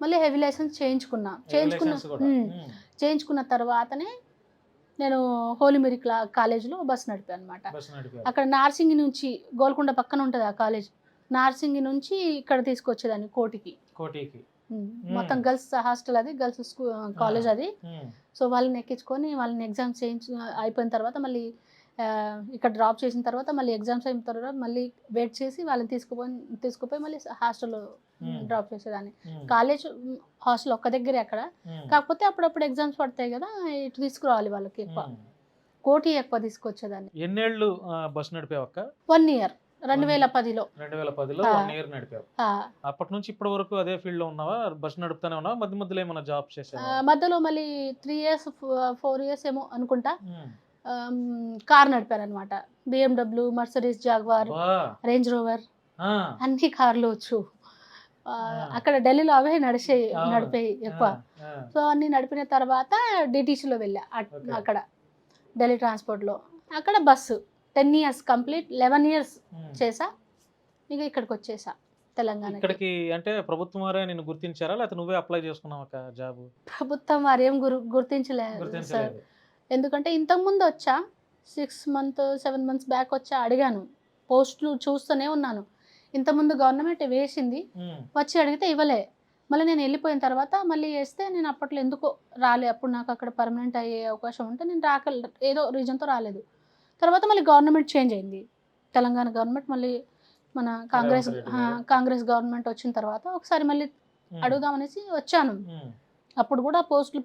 మళ్ళీ heavy licence చేయించుకున్నా. Licence కూడా. చేయించుకున్న తర్వాతనే నేను హోలీ మేరీ కాలేజ్‌లో బస్ నడిపా అనమాట. బస్ నడిపారు. అక్కడ నార్సింగి నుంచి గోల్కొండ పక్కన ఉంటది ఆ కాలేజ్. నార్సింగి నుంచి ఇక్కడ తీసుకొచ్చేదాన్ని కోటికి. కోటికి. మొత్తం గర్ల్స్ హాస్టల్ అది. గర్ల్స్ కాలేజ్ అది. సో, వాళ్ళని ఎక్కించుకొని వాళ్ళని ఎగ్జామ్స్ అయిపోయిన తర్వాత మళ్ళీ ఇక్కడ డ్రాప్ చేసిన తర్వాత మళ్ళీ ఎగ్జామ్స్ అయిన తర్వాత మళ్ళీ వెయిట్ చేసి వాళ్ళని తీసుకుపోయి మళ్ళీ హాస్టల్‌లో డ్రాప్ చేసేదాన్ని. కాలేజ్, హాస్టల్ ఒక్క దగ్గరే అక్కడ. కాకపోతే అప్పుడప్పుడు ఎగ్జామ్స్ పడతాయి కదా! ఇటు తీసుకురావాలి వాళ్ళకి ఎక్కువ. కోటి ఎక్కువ తీసుకొచ్చేదాన్ని. ఎన్నేళ్ళు బస్ నడిపావక్క? 1 ఇయర్ 2010లో. 2010లో 1 ఇయర్ నడిపావు. అప్పటి నుంచి ఇప్పటి వరకు అదే ఫీల్డ్ లో ఉన్నావా? బస్ నడుపుతానే ఉన్నావా? మధ్య మధ్యలో ఏమైనా జాబ్ చేసావా? మధ్యలో మళ్ళీ 3 ఇయర్స్ 4 ఇయర్స్ ఏమో అనుకుంటా కార్ నడిపాననమాట. BMW, Mercedes, Jaguar, Range Rover అన్ని కార్లు వచ్చు. అక్కడ ఢిల్లీలో అవే నడిపాయి ఎక్కువ. సో, అన్ని నడిపిన తర్వాత DTCలో వెళ్ళా అక్కడ ఢిల్లీ ట్రాన్స్పోర్ట్లో. అక్కడ బస్సు 10 ఇయర్స్ కంప్లీట్ 11 ఇయర్స్ చేసా. ఇక ఇక్కడికి వచ్చేసా తెలంగాణ. ఇక్కడికి అంటే ప్రభుత్వం వారే నిన్ను గుర్తించారా లేకపోతే నువ్వే అప్లై చేసుకున్నావా జాబ్? ప్రభుత్వం వారు ఏం గుర్తించలేదు సార్. ఎందుకంటే ఇంతకుముందు వచ్చా 7 మంత్స్ బ్యాక్ వచ్చా, అడిగాను. పోస్టులు చూస్తూనే ఉన్నాను. ఇంతకుముందు గవర్నమెంట్ వేసింది, వచ్చి అడిగితే ఇవ్వలే. మళ్ళీ నేను వెళ్ళిపోయిన తర్వాత మళ్ళీ వేస్తే నేను అప్పట్లో ఎందుకో రాలే. అప్పుడు నాకు అక్కడ పర్మనెంట్ అయ్యే అవకాశం ఉంటే నేను ఏదో రీజన్తో రాలేదు. తర్వాత మళ్ళీ గవర్నమెంట్ చేంజ్ అయింది. తెలంగాణ గవర్నమెంట్ మళ్ళీ మన కాంగ్రెస్ గవర్నమెంట్ వచ్చిన తర్వాత ఒకసారి మళ్ళీ అడుగుదామనేసి వచ్చాను. అప్పుడు కూడా పోస్టులు